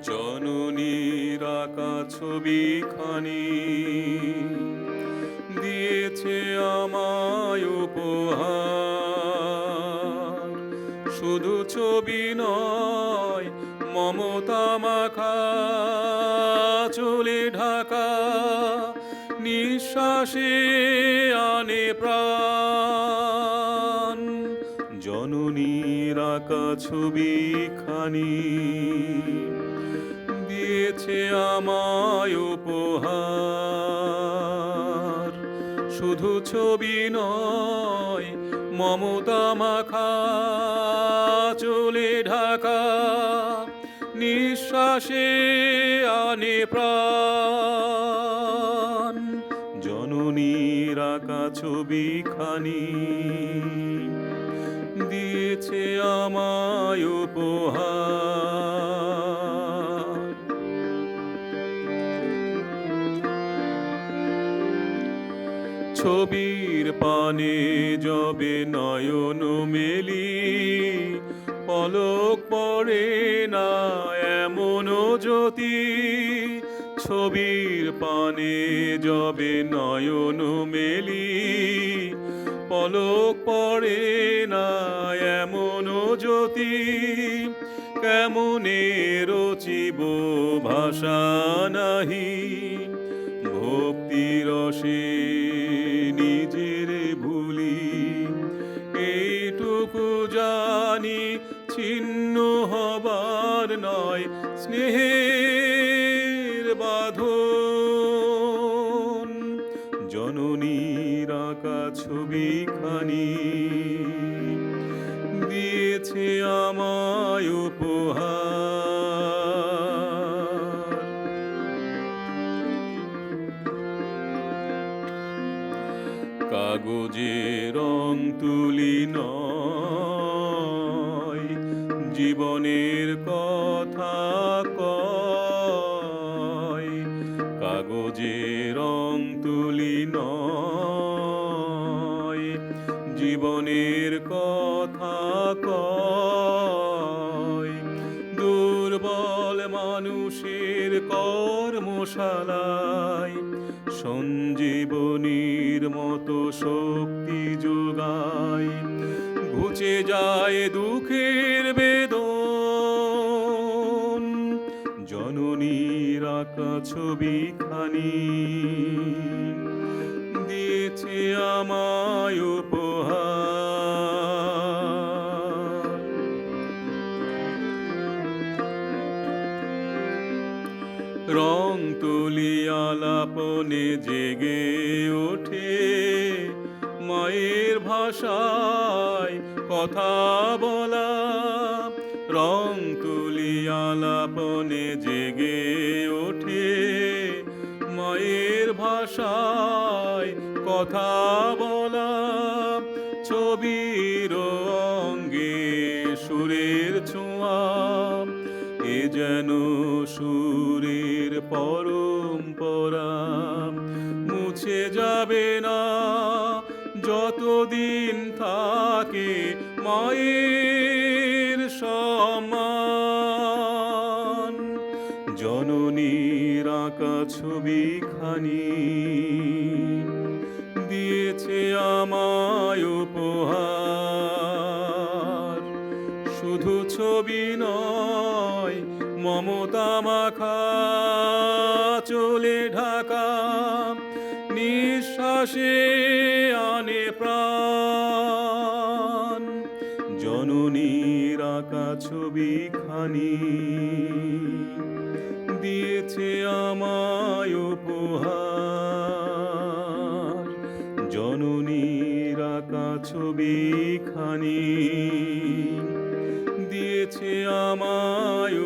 জননীর আঁকা ছবিখানি দিয়েছে আমায় উপহার। শুধু ছবি নয়, মমতা মাখা চলে ঢাকা নিঃশ্বাসে আনে প্রাণ। জননীর আঁকা ছবিখানি দিয়েছে আমায় উপহার। শুধু ছবি নয়, মমতা মাখা চলে ঢাকা নিঃশ্বাসে আনে প্রাণ। জননীর আঁকা ছবিখানি দিয়েছে আমায় উপহার। ছবির পানে যবে নয়ন মেলি, পলক পড়ে না এমন জ্যোতি। ছবির পানে যবে নয়ন মেলি, পলক পড়ে না এমন জ্যোতি। কেমনে রচিব ভাষা নাহি, ভক্তি রসে নিজের ভুলি। এইটুকু জানি, ছিন্ন হবার নয় স্নেহের বাঁধন। জননীর আঁকা ছবিখানি দিয়েছে আমায় উপহার। কাগজে রং তুলি নয়, জীবনের কথা কয়। কাগজে রং তুলি নয়, জীবনের কথা কয়। দুর্বল মানুষের কর্মশালায় সঞ্জীবনীর মতো শক্তি যোগায়। ঘুচে যায় দুঃখের বেদন। জননীর আঁকা ছবিখানি দিয়েছে আমায় উপহার। রং তুলি আলাপনে জেগে ওঠে মায়ের ভাষায় কথা বলা। রং তুলি আলাপনে জেগে ওঠে মায়ের ভাষায় কথা বলা। ছবির অঙ্গে সুরের ছোঁয়া, এ যেন সুরের পরম্পরা। মুছে যাবে না যতদিন থাকে মায়ের সম্মান। জননীর আঁকা ছবিখানি দিয়েছে আমায় উপহার। শুধু ছবি নয়, মমতা মাখা চলে ঢাকা নিঃশ্বাসে আনে প্রাণ। জননীর আঁকা ছবিখানি দিয়েছে আমায় উপহার। জননীর আঁকা ছবিখানি দিয়েছে আমায়